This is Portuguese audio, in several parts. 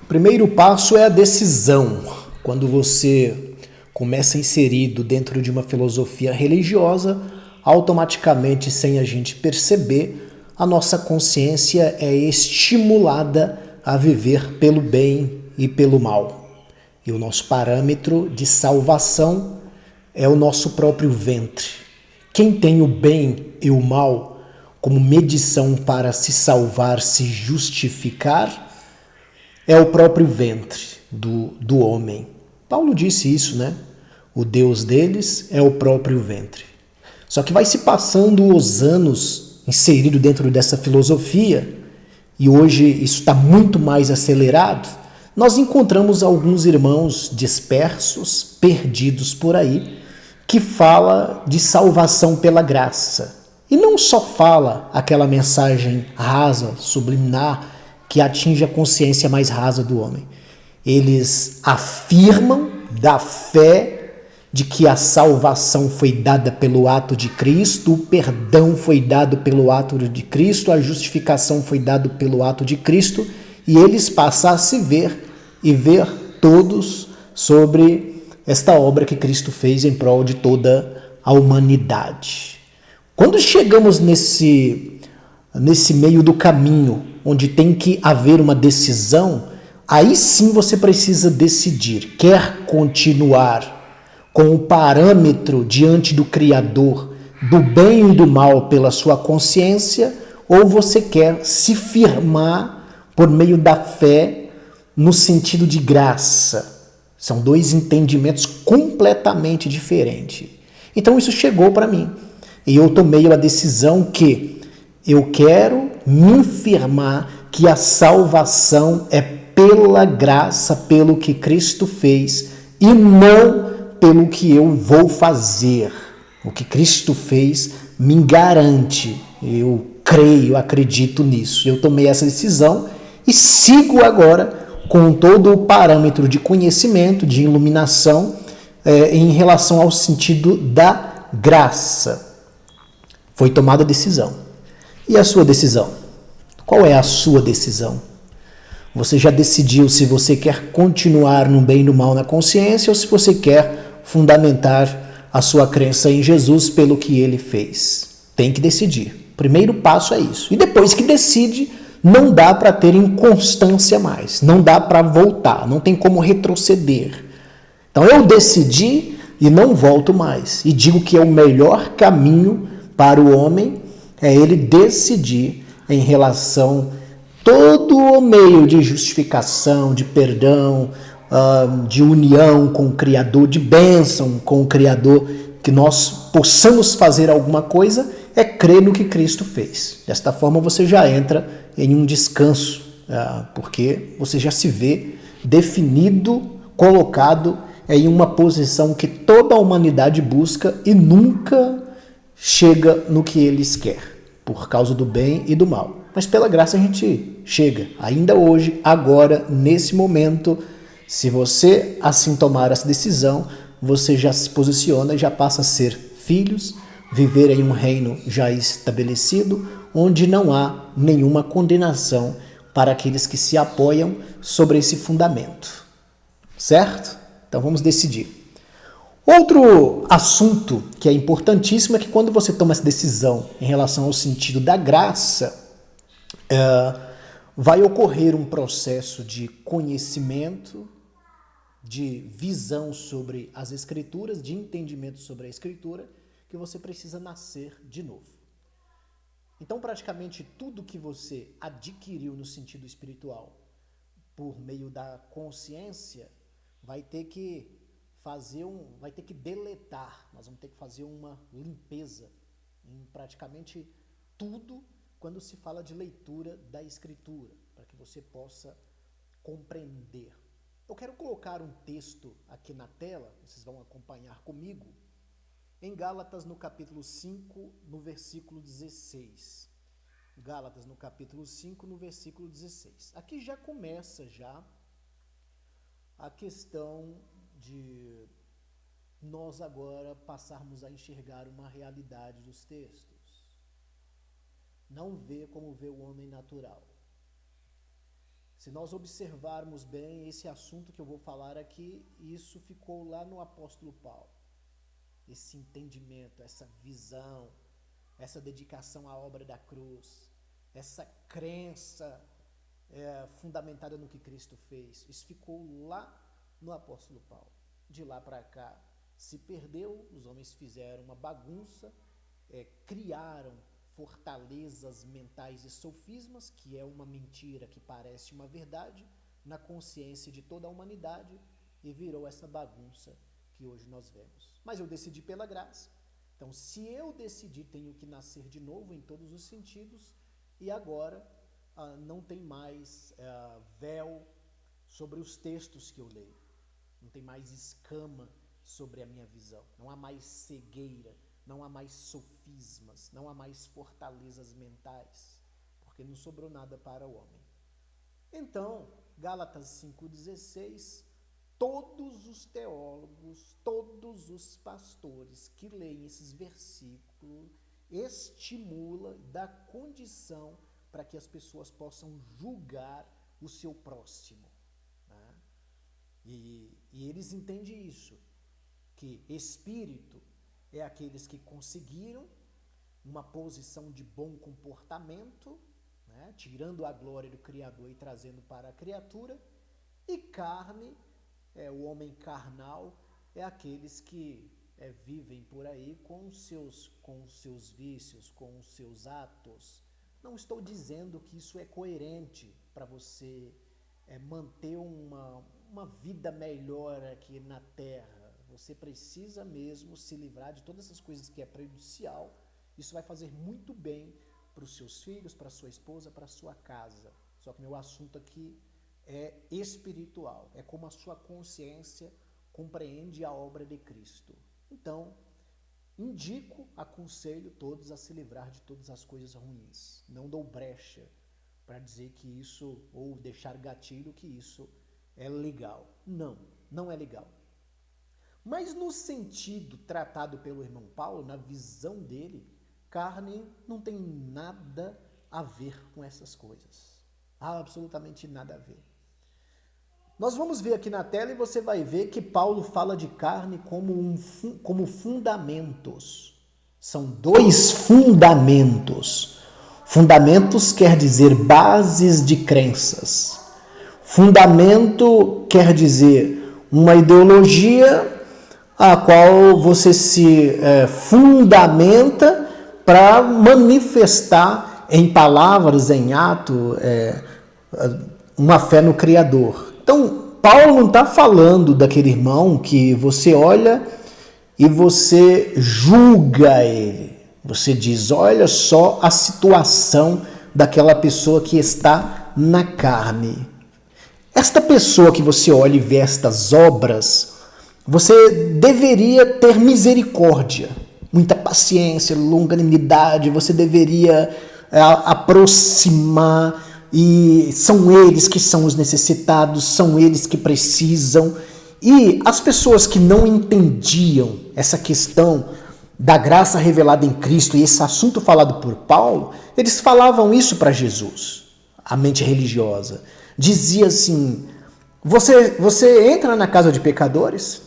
Primeiro passo é a decisão. Quando você começa inserido dentro de uma filosofia religiosa, automaticamente, sem a gente perceber, a nossa consciência é estimulada a viver pelo bem e pelo mal. E o nosso parâmetro de salvação é o nosso próprio ventre. Quem tem o bem e o mal como medição para se salvar, se justificar, é o próprio ventre do homem. Paulo disse isso, né? O Deus deles é o próprio ventre. Só que vai se passando os anos inserido dentro dessa filosofia, e hoje isso está muito mais acelerado, nós encontramos alguns irmãos dispersos, perdidos por aí, que fala de salvação pela graça. E não só fala aquela mensagem rasa, subliminar, que atinge a consciência mais rasa do homem. Eles afirmam da fé de que a salvação foi dada pelo ato de Cristo, o perdão foi dado pelo ato de Cristo, a justificação foi dada pelo ato de Cristo, e eles passam a se ver e ver todos sobre esta obra que Cristo fez em prol de toda a humanidade. Quando chegamos nesse meio do caminho, onde tem que haver uma decisão, aí sim você precisa decidir. Quer continuar com o parâmetro diante do Criador, do bem e do mal pela sua consciência, ou você quer se firmar por meio da fé no sentido de graça? São dois entendimentos completamente diferentes. Então isso chegou para mim. E eu tomei a decisão que eu quero me firmar que a salvação é pela graça, pelo que Cristo fez, e não pelo que eu vou fazer. O que Cristo fez me garante. Eu creio, acredito nisso. Eu tomei essa decisão e sigo agora com todo o parâmetro de conhecimento, de iluminação, em relação ao sentido da graça. Foi tomada a decisão. E a sua decisão? Qual é a sua decisão? Você já decidiu se você quer continuar no bem e no mal na consciência ou se você quer fundamentar a sua crença em Jesus pelo que ele fez? Tem que decidir. Primeiro passo é isso. E depois que decide, não dá para ter inconstância mais. Não dá para voltar. Não tem como retroceder. Então eu decidi e não volto mais. E digo que é o melhor caminho para o homem é ele decidir em relação todo o meio de justificação, de perdão, de união com o Criador, de bênção com o Criador, que nós possamos fazer alguma coisa, é crer no que Cristo fez. Desta forma você já entra em um descanso, porque você já se vê definido, colocado em uma posição que toda a humanidade busca e nunca chega no que eles querem, por causa do bem e do mal. Mas pela graça a gente chega, ainda hoje, agora, nesse momento. Se você assim tomar essa decisão, você já se posiciona e já passa a ser filhos, viver em um reino já estabelecido, onde não há nenhuma condenação para aqueles que se apoiam sobre esse fundamento. Certo? Então vamos decidir. Outro assunto que é importantíssimo é que quando você toma essa decisão em relação ao sentido da graça, vai ocorrer um processo de conhecimento, de visão sobre as Escrituras, de entendimento sobre a Escritura, que você precisa nascer de novo. Então, praticamente tudo que você adquiriu no sentido espiritual por meio da consciência vai ter que deletar, nós vamos ter que fazer uma limpeza em praticamente tudo quando se fala de leitura da Escritura, para que você possa compreender. Eu quero colocar um texto aqui na tela, vocês vão acompanhar comigo, em Gálatas no capítulo 5, no versículo 16. Gálatas no capítulo 5, no versículo 16. Aqui já começa a questão de nós agora passarmos a enxergar uma realidade dos textos. Não vê como vê o homem natural. Se nós observarmos bem esse assunto que eu vou falar aqui, isso ficou lá no apóstolo Paulo. Esse entendimento, essa visão, essa dedicação à obra da cruz, essa crença fundamentada no que Cristo fez. Isso ficou lá no apóstolo Paulo. De lá para cá se perdeu, os homens fizeram uma bagunça, criaram fortalezas mentais e sofismas, que é uma mentira que parece uma verdade, na consciência de toda a humanidade, e virou essa bagunça que hoje nós vemos. Mas eu decidi pela graça. Então, se eu decidi, tenho que nascer de novo em todos os sentidos, e agora não tem mais véu sobre os textos que eu leio. Não tem mais escama sobre a minha visão. Não há mais cegueira, não há mais sofismas, não há mais fortalezas mentais, porque não sobrou nada para o homem. Então, Gálatas 5,16, todos os teólogos, todos os pastores que leem esses versículos estimula, dá condição para que as pessoas possam julgar o seu próximo. Né? E eles entendem isso, que espírito é aqueles que conseguiram uma posição de bom comportamento, né? Tirando a glória do Criador e trazendo para a criatura, e carne, o homem carnal, é aqueles que vivem por aí com os seus vícios, com os seus atos. Não estou dizendo que isso é coerente para você manter uma vida melhor aqui na Terra. Você precisa mesmo se livrar de todas essas coisas que é prejudicial. Isso vai fazer muito bem para os seus filhos, para a sua esposa, para a sua casa. Só que meu assunto aqui é espiritual. É como a sua consciência compreende a obra de Cristo. Então, indico, aconselho todos a se livrar de todas as coisas ruins. Não dou brecha para dizer que isso, ou deixar gatilho que isso é legal. Não, não é legal. Mas no sentido tratado pelo irmão Paulo, na visão dele, carne não tem nada a ver com essas coisas. Absolutamente nada a ver. Nós vamos ver aqui na tela e você vai ver que Paulo fala de carne como fundamentos. São dois fundamentos. Fundamentos quer dizer bases de crenças. Fundamento quer dizer uma ideologia a qual você se fundamenta para manifestar em palavras, em ato, uma fé no Criador. Então, Paulo não está falando daquele irmão que você olha e você julga ele. Você diz, olha só a situação daquela pessoa que está na carne. Esta pessoa que você olha e vê estas obras, você deveria ter misericórdia, muita paciência, longanimidade, você deveria aproximar, e são eles que são os necessitados, são eles que precisam. E as pessoas que não entendiam essa questão da graça revelada em Cristo e esse assunto falado por Paulo, eles falavam isso para Jesus, a mente religiosa. Dizia assim, você entra na casa de pecadores?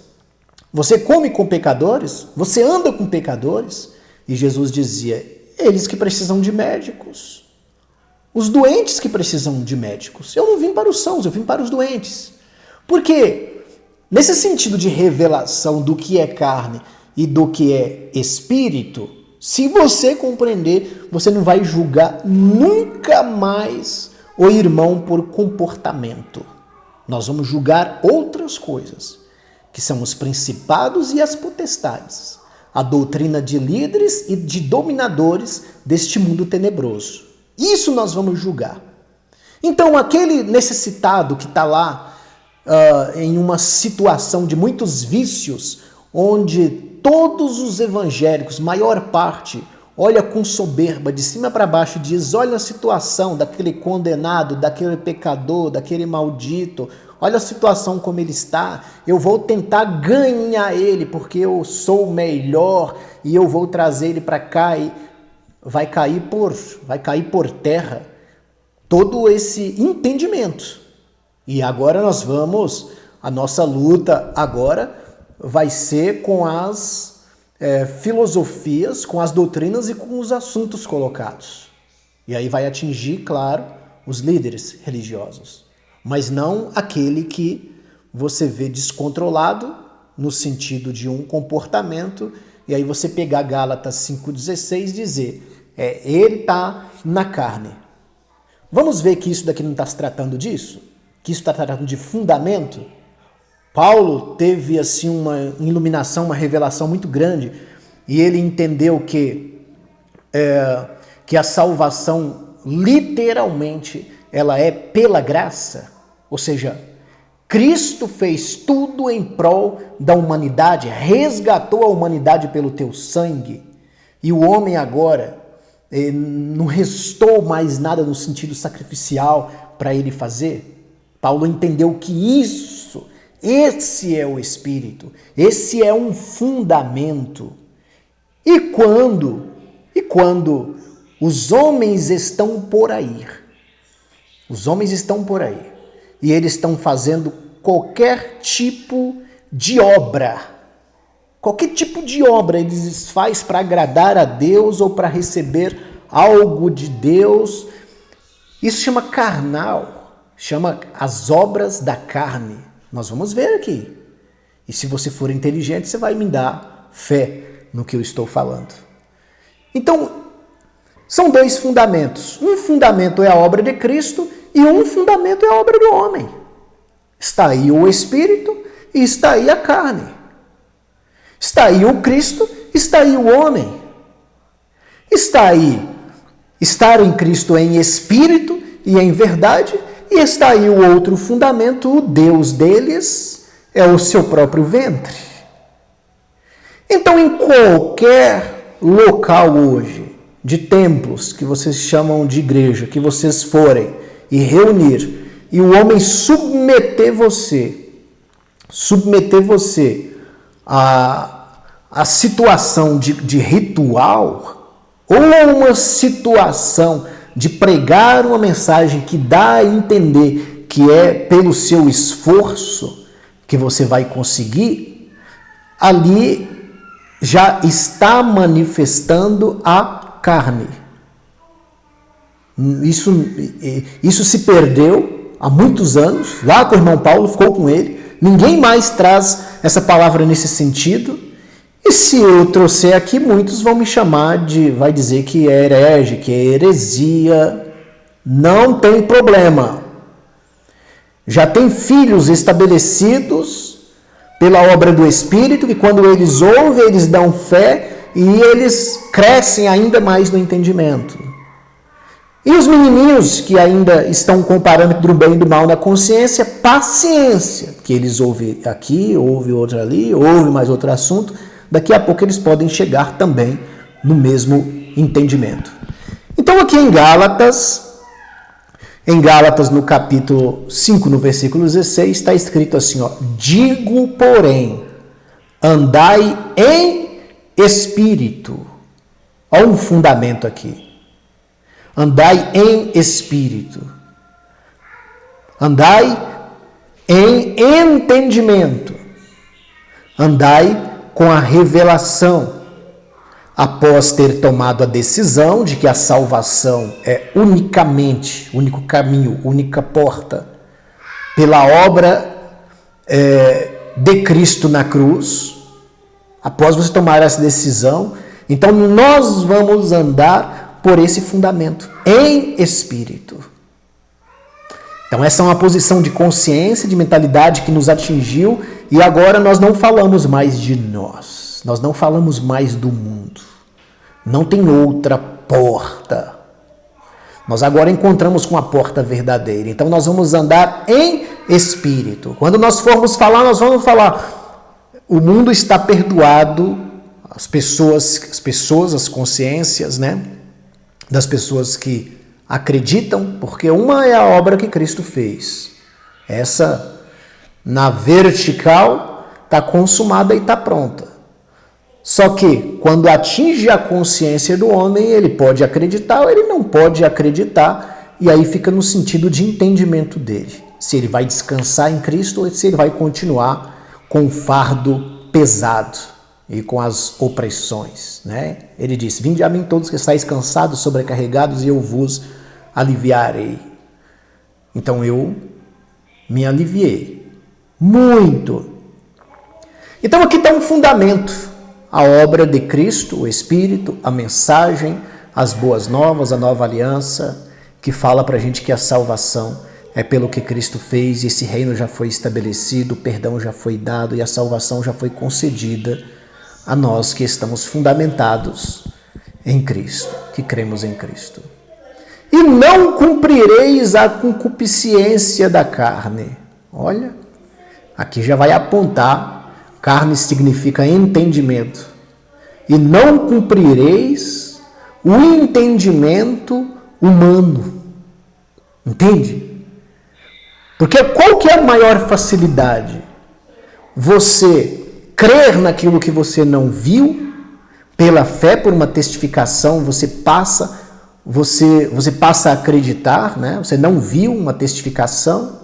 Você come com pecadores? Você anda com pecadores? E Jesus dizia, eles que precisam de médicos. Os doentes que precisam de médicos. Eu não vim para os sãos, eu vim para os doentes. Por quê? Nesse sentido de revelação do que é carne e do que é espírito, se você compreender, você não vai julgar nunca mais o irmão por comportamento. Nós vamos julgar outras coisas, que são os principados e as potestades, a doutrina de líderes e de dominadores deste mundo tenebroso. Isso nós vamos julgar. Então, aquele necessitado que está lá em uma situação de muitos vícios, onde todos os evangélicos, maior parte, olha com soberba de cima para baixo e diz, olha a situação daquele condenado, daquele pecador, daquele maldito, olha a situação como ele está, eu vou tentar ganhar ele porque eu sou o melhor e eu vou trazer ele para cá e vai cair por terra todo esse entendimento. E agora a nossa luta agora vai ser com as filosofias, com as doutrinas e com os assuntos colocados. E aí vai atingir, claro, os líderes religiosos, mas não aquele que você vê descontrolado no sentido de um comportamento, e aí você pegar Gálatas 5,16 e dizer, ele está na carne. Vamos ver que isso daqui não está se tratando disso? Que isso está tratando de fundamento? Paulo teve assim uma iluminação, uma revelação muito grande, e ele entendeu que a salvação literalmente ela é pela graça, ou seja, Cristo fez tudo em prol da humanidade, resgatou a humanidade pelo teu sangue, e o homem agora não restou mais nada no sentido sacrificial para ele fazer. Paulo entendeu que esse é o Espírito, esse é um fundamento. E quando os homens estão por aí, e eles estão fazendo qualquer tipo de obra eles fazem para agradar a Deus ou para receber algo de Deus, isso chama carnal, chama as obras da carne. Nós vamos ver aqui. E se você for inteligente, você vai me dar fé no que eu estou falando. Então, são dois fundamentos. Um fundamento é a obra de Cristo e um fundamento é a obra do homem. Está aí o Espírito e está aí a carne. Está aí o Cristo, está aí o homem. Está aí estar em Cristo em espírito e em verdade, e está aí o outro fundamento, o Deus deles é o seu próprio ventre. Então, em qualquer local hoje, de templos, que vocês chamam de igreja, que vocês forem e reunir, e o homem submeter você a situação de ritual, ou uma situação de pregar uma mensagem que dá a entender que é pelo seu esforço que você vai conseguir, ali já está manifestando a carne. Isso se perdeu há muitos anos, lá com o irmão Paulo, ficou com ele, ninguém mais traz essa palavra nesse sentido, e se eu trouxer aqui, muitos vão me chamar vai dizer que é herege, que é heresia. Não tem problema. Já tem filhos estabelecidos pela obra do Espírito, que quando eles ouvem, eles dão fé e eles crescem ainda mais no entendimento. E os menininhos que ainda estão com o parâmetro do bem e do mal na consciência, paciência, que eles ouvem aqui, ouvem outro ali, ouvem mais outro assunto, daqui a pouco eles podem chegar também no mesmo entendimento. Então aqui em Gálatas no capítulo 5, no versículo 16, está escrito assim, digo, porém, andai em espírito. Olha um fundamento aqui. Andai em espírito. Andai em entendimento. Andai com a revelação, após ter tomado a decisão de que a salvação é unicamente, único caminho, única porta, pela obra de Cristo na cruz, após você tomar essa decisão, então nós vamos andar por esse fundamento, em espírito. Então essa é uma posição de consciência, de mentalidade que nos atingiu, e agora nós não falamos mais de nós, nós não falamos mais do mundo. Não tem outra porta. Nós agora encontramos com a porta verdadeira. Então nós vamos andar em espírito. Quando nós formos falar, nós vamos falar, o mundo está perdoado, as pessoas, as consciências, né, das pessoas que acreditam, porque uma é a obra que Cristo fez. Essa, na vertical, está consumada e está pronta. Só que, quando atinge a consciência do homem, ele pode acreditar ou ele não pode acreditar, e aí fica no sentido de entendimento dele. se ele vai descansar em Cristo ou se ele vai continuar com o fardo pesado e com as opressões, né? Ele disse: vinde a mim todos que estáis cansados, sobrecarregados, e eu vos aliviarei. Então eu me aliviei muito. Então aqui está um fundamento: a obra de Cristo, o Espírito, a mensagem, as boas novas, a nova aliança, que fala para a gente que a salvação é pelo que Cristo fez, e esse reino já foi estabelecido, o perdão já foi dado e a salvação já foi concedida a nós que estamos fundamentados em Cristo, que cremos em Cristo. E não cumprireis a concupiscência da carne. Olha, aqui já vai apontar, carne significa entendimento. E não cumprireis o entendimento humano. Entende? Porque qual que é a maior facilidade? Você crer naquilo que você não viu, pela fé, por uma testificação, você passa a acreditar, né? Você não viu uma testificação,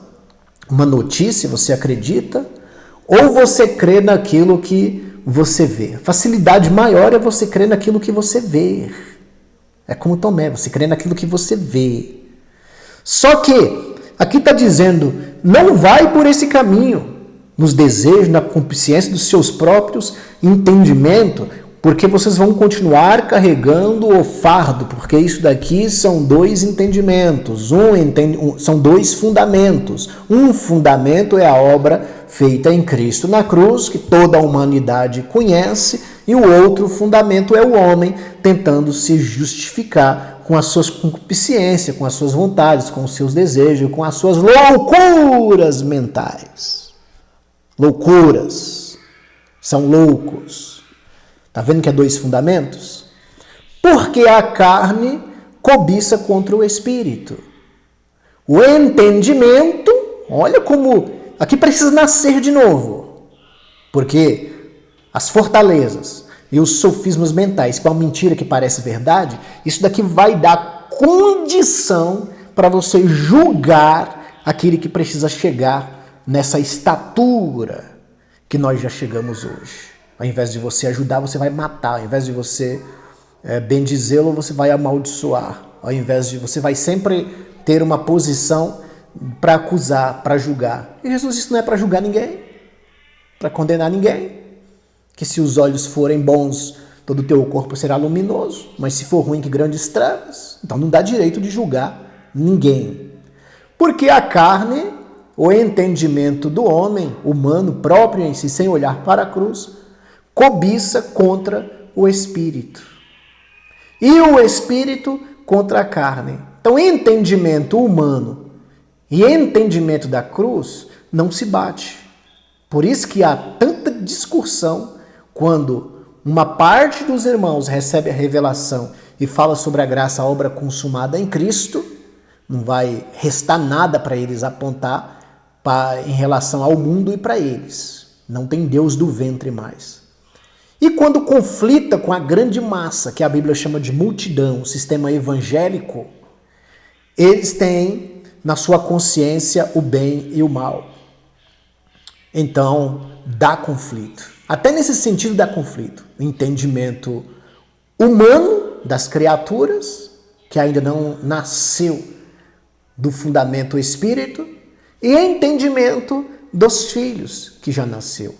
uma notícia, você acredita, ou você crê naquilo que você vê. A facilidade maior é você crer naquilo que você vê. É como Tomé, você crê naquilo que você vê. Só que aqui está dizendo, não vai por esse caminho, nos desejos, na concupiscência dos seus próprios entendimentos, porque vocês vão continuar carregando o fardo, porque isso daqui são dois entendimentos, são dois fundamentos. Um fundamento é a obra feita em Cristo na cruz, que toda a humanidade conhece, e o outro fundamento é o homem tentando se justificar com as suas concupiscências, com as suas vontades, com os seus desejos, com as suas loucuras mentais. Loucuras. São loucos. Está vendo que é dois fundamentos? Porque a carne cobiça contra o espírito. O entendimento, olha como... Aqui precisa nascer de novo. Porque as fortalezas e os sofismas mentais, com a mentira que parece verdade, isso daqui vai dar condição para você julgar aquele que precisa chegar nessa estatura que nós já chegamos hoje. Ao invés de você ajudar, você vai matar. Ao invés de você bendizê-lo, você vai amaldiçoar. Ao invés de você vai sempre ter uma posição para acusar, para julgar. E Jesus, isso não é para julgar ninguém, para condenar ninguém. Que se os olhos forem bons, todo o teu corpo será luminoso. Mas se for ruim, que grandes trevas. Então não dá direito de julgar ninguém. Porque a carne, o entendimento do homem, humano, próprio em si, sem olhar para a cruz, cobiça contra o espírito. E o espírito contra a carne. Então, entendimento humano e entendimento da cruz não se bate. Por isso que há tanta discussão quando uma parte dos irmãos recebe a revelação e fala sobre a graça, a obra consumada em Cristo, não vai restar nada para eles apontar em relação ao mundo e para eles. Não tem Deus do ventre mais. E quando conflita com a grande massa, que a Bíblia chama de multidão, o sistema evangélico, eles têm na sua consciência o bem e o mal. Então, dá conflito. Até nesse sentido dá conflito. O entendimento humano das criaturas, que ainda não nasceu do fundamento espírito, e entendimento dos filhos, que já nasceu.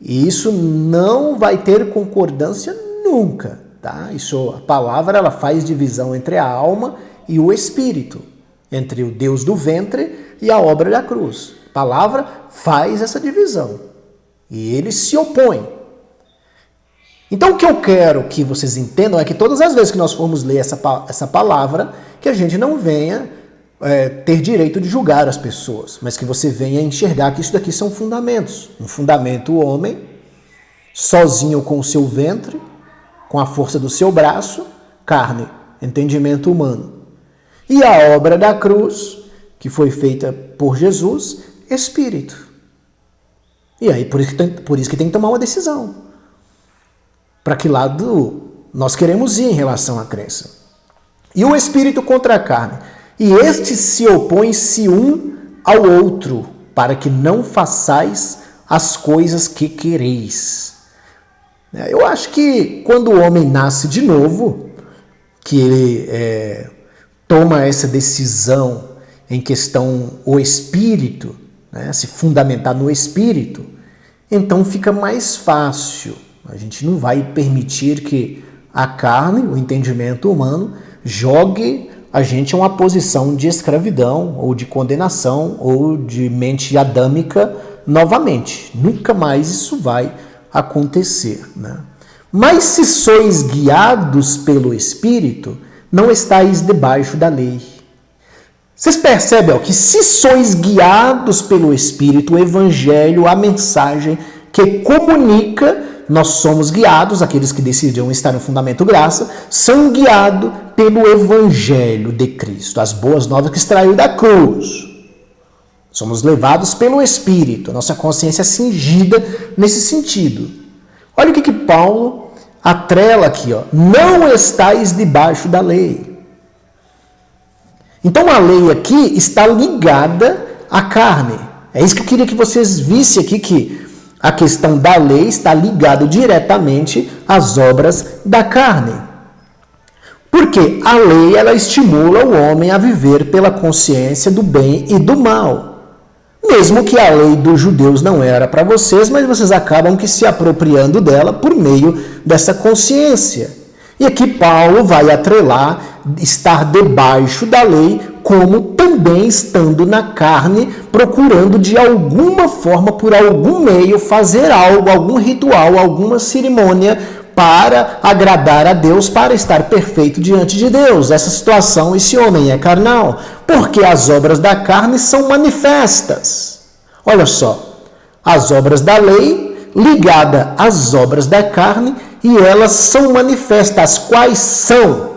E isso não vai ter concordância nunca, tá? Isso, a palavra, ela faz divisão entre a alma e o espírito, entre o Deus do ventre e a obra da cruz. A palavra faz essa divisão e eles se opõem. Então o que eu quero que vocês entendam é que todas as vezes que nós formos ler essa palavra, que a gente não venha ter direito de julgar as pessoas, mas que você venha enxergar que isso daqui são fundamentos. Um fundamento, o homem, sozinho com o seu ventre, com a força do seu braço, carne, entendimento humano. E a obra da cruz, que foi feita por Jesus, espírito. E aí, por isso que tem que tomar uma decisão. Para que lado nós queremos ir em relação à crença. E o espírito contra a carne. E estes se opõem-se um ao outro, para que não façais as coisas que quereis. Eu acho que quando o homem nasce de novo, que ele toma essa decisão em questão o espírito, né, se fundamentar no espírito, então fica mais fácil. A gente não vai permitir que a carne, o entendimento humano, jogue a gente a uma posição de escravidão ou de condenação ou de mente adâmica novamente. Nunca mais isso vai acontecer, né? Mas se sois guiados pelo Espírito, não estáis debaixo da lei. Vocês percebem que se sois guiados pelo Espírito, o Evangelho, a mensagem que comunica, nós somos guiados, aqueles que decidiram estar no Fundamento Graça, são guiados pelo Evangelho de Cristo, as boas novas que extraiu da cruz. Somos levados pelo Espírito, nossa consciência é cingida nesse sentido. Olha o que Paulo atrela aqui, não estáis debaixo da lei. Então a lei aqui está ligada à carne. É isso que eu queria que vocês vissem aqui, que a questão da lei está ligada diretamente às obras da carne. Porque a lei, ela estimula o homem a viver pela consciência do bem e do mal. Mesmo que a lei dos judeus não era para vocês, mas vocês acabam que se apropriando dela por meio dessa consciência. E aqui Paulo vai atrelar estar debaixo da lei, como também estando na carne, procurando de alguma forma, por algum meio, fazer algo, algum ritual, alguma cerimônia para agradar a Deus, para estar perfeito diante de Deus. Essa situação, esse homem é carnal, porque as obras da carne são manifestas. Olha só, as obras da lei ligadas às obras da carne, e elas são manifestas. Quais são?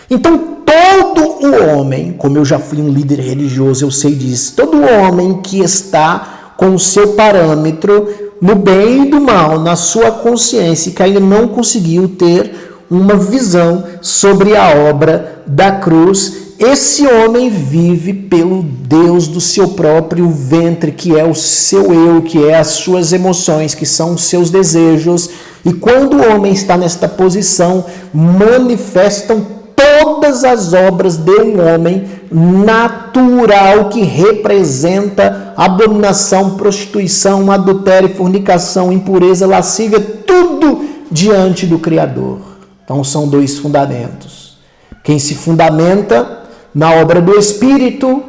Então, todo o homem, como eu já fui um líder religioso, eu sei disso, todo homem que está com o seu parâmetro no bem e do mal, na sua consciência, que ainda não conseguiu ter uma visão sobre a obra da cruz, esse homem vive pelo Deus do seu próprio ventre, que é o seu eu, que é as suas emoções, que são os seus desejos. E quando o homem está nesta posição, manifestam todas as obras de um homem natural, que representa abominação, prostituição, adultério, fornicação, impureza, lascívia, tudo diante do Criador. Então são dois fundamentos. Quem se fundamenta na obra do Espírito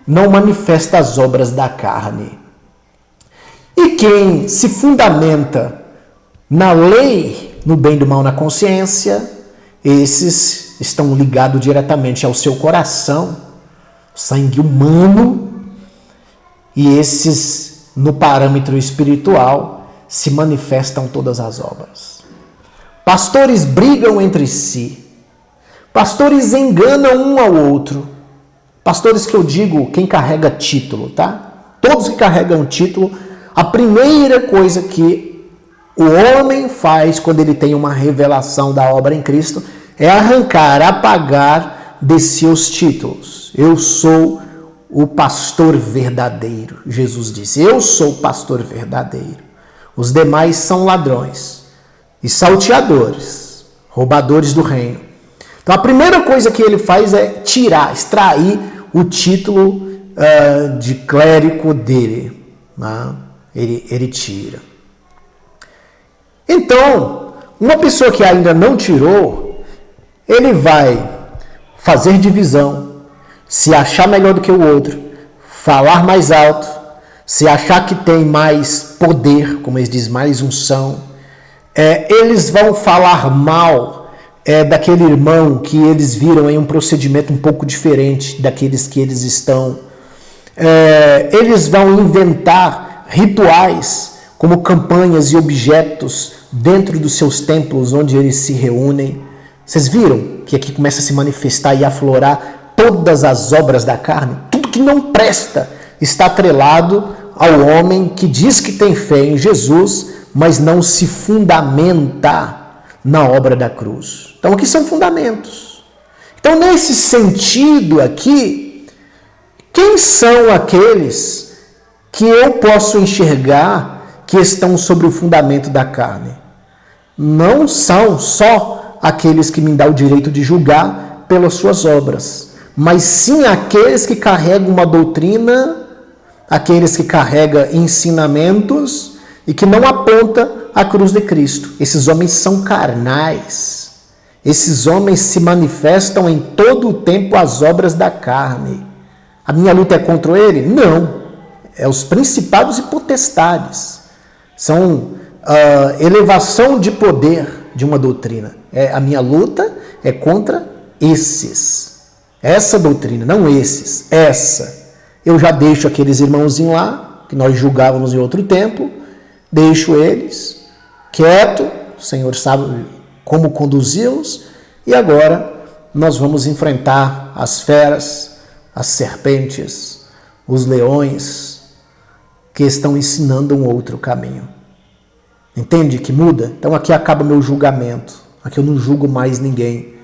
não manifesta as obras da carne. E quem se fundamenta na lei, no bem e do mal, na consciência, esses estão ligados diretamente ao seu coração, sangue humano, e esses, no parâmetro espiritual, se manifestam todas as obras. Pastores brigam entre si. Pastores enganam um ao outro. Pastores que eu digo, quem carrega título, tá? Todos que carregam título, a primeira coisa que o homem faz quando ele tem uma revelação da obra em Cristo é arrancar, apagar de seus títulos. Eu sou o pastor verdadeiro. Jesus disse, eu sou o pastor verdadeiro. Os demais são ladrões e salteadores, roubadores do reino. Então a primeira coisa que ele faz é tirar, extrair o título de clérigo dele. Né? Ele tira. Então, uma pessoa que ainda não tirou, ele vai fazer divisão, se achar melhor do que o outro, falar mais alto, se achar que tem mais poder, como eles dizem, mais unção. Eles vão falar mal daquele irmão que eles viram em um procedimento um pouco diferente daqueles que eles estão. Eles vão inventar rituais como campanhas e objetos dentro dos seus templos onde eles se reúnem. Vocês viram que aqui começa a se manifestar e aflorar todas as obras da carne? Tudo que não presta está atrelado ao homem que diz que tem fé em Jesus, mas não se fundamenta na obra da cruz. Então aqui são fundamentos. Então nesse sentido aqui, Quem são aqueles que eu posso enxergar que estão sobre o fundamento da carne? Não são só aqueles que me dão o direito de julgar pelas suas obras, mas sim aqueles que carregam uma doutrina, aqueles que carregam ensinamentos e que não aponta a cruz de Cristo. Esses homens são carnais. Esses homens se manifestam em todo o tempo as obras da carne. A minha luta é contra ele? Não. É os principados e potestades. São elevação de poder de uma doutrina. A minha luta é contra esses. Essa doutrina, não esses. Essa. Eu já deixo aqueles irmãozinhos lá, que nós julgávamos em outro tempo, deixo eles quieto, o Senhor sabe como conduzi-los, e agora nós vamos enfrentar as feras, as serpentes, os leões, que estão ensinando um outro caminho. Entende que muda? Então aqui acaba meu julgamento. Aqui eu não julgo mais ninguém.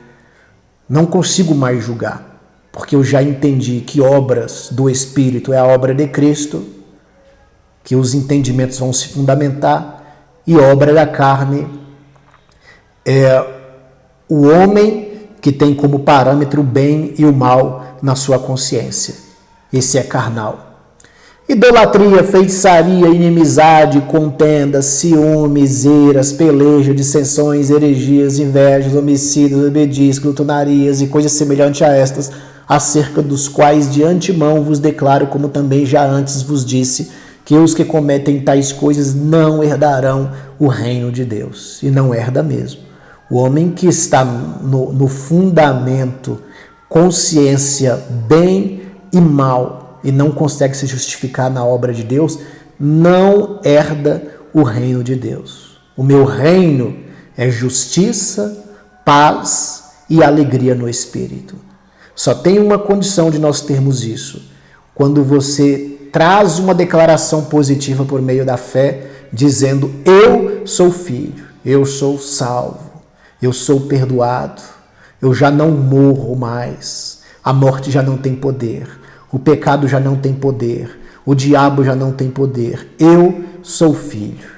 Não consigo mais julgar, porque eu já entendi que obras do Espírito é a obra de Cristo, que os entendimentos vão se fundamentar, e obra da carne é o homem que tem como parâmetro o bem e o mal na sua consciência. Esse é carnal. Idolatria, feitiçaria, inimizade, contendas, ciúmes, iras, peleja, dissensões, heresias, invejas, homicídios, bebedias, glutonarias e coisas semelhantes a estas, acerca dos quais de antemão vos declaro, como também já antes vos disse, que os que cometem tais coisas não herdarão o reino de Deus. E não herda mesmo. O homem que está no fundamento, consciência, bem e mal, e não consegue se justificar na obra de Deus, não herda o reino de Deus. O meu reino é justiça, paz e alegria no Espírito. Só tem uma condição de nós termos isso: quando você traz uma declaração positiva por meio da fé, dizendo: eu sou filho, eu sou salvo, eu sou perdoado, eu já não morro mais, a morte já não tem poder, o pecado já não tem poder, o diabo já não tem poder, eu sou filho.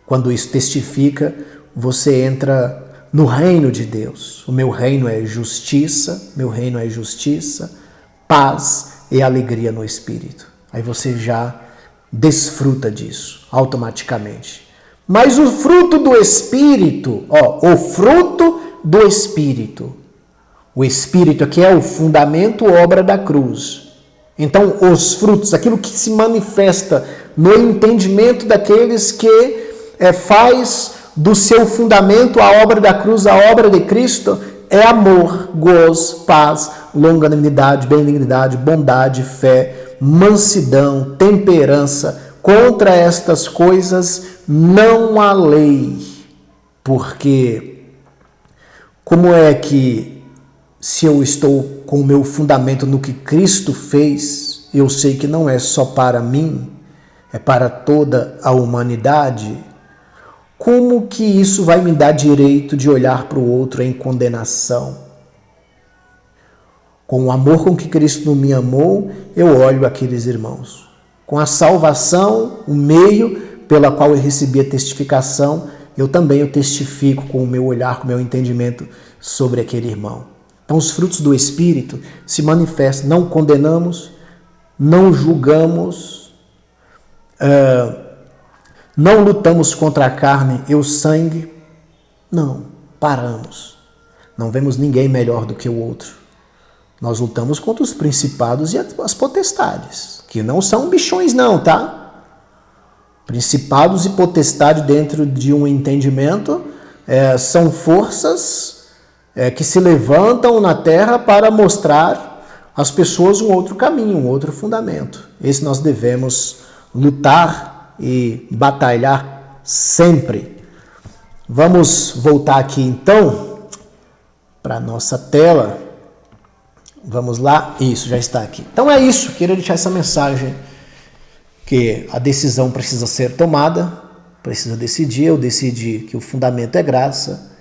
Quando isso testifica, você entra no reino de Deus. O meu reino é justiça, paz e alegria no Espírito. Aí você já desfruta disso automaticamente. Mas o fruto do Espírito, o fruto do Espírito. O Espírito aqui é o fundamento, obra da cruz. Então, os frutos, aquilo que se manifesta no entendimento daqueles que faz do seu fundamento a obra da cruz, a obra de Cristo, é amor, gozo, paz, longanimidade, benignidade, bondade, fé, mansidão, temperança. Contra estas coisas não há lei. Porque como é que, se eu estou com o meu fundamento no que Cristo fez, eu sei que não é só para mim, é para toda a humanidade, como que isso vai me dar direito de olhar para o outro em condenação? Com o amor com que Cristo me amou, eu olho aqueles irmãos. Com a salvação, o meio pela qual eu recebi a testificação, eu também testifico com o meu olhar, com o meu entendimento sobre aquele irmão. Então, os frutos do Espírito se manifestam. Não condenamos, não julgamos, não lutamos contra a carne e o sangue. Não, paramos. Não vemos ninguém melhor do que o outro. Nós lutamos contra os principados e as potestades, que não são bichões não, tá? Principados e potestades dentro de um entendimento são forças que se levantam na terra para mostrar às pessoas um outro caminho, um outro fundamento. Esse nós devemos lutar e batalhar sempre. Vamos voltar aqui então para a nossa tela. Vamos lá? Isso, já está aqui. Então é isso, queria deixar essa mensagem, que a decisão precisa ser tomada, precisa decidir. Eu decidi que o fundamento é graça,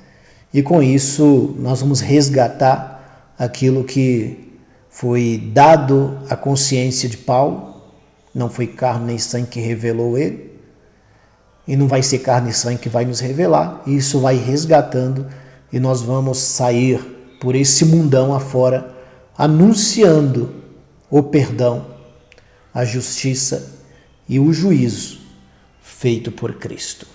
e com isso nós vamos resgatar aquilo que foi dado à consciência de Paulo, não foi carne nem sangue que revelou ele, e não vai ser carne e sangue que vai nos revelar, e isso vai resgatando, e nós vamos sair por esse mundão afora, anunciando o perdão, a justiça e o juízo feito por Cristo.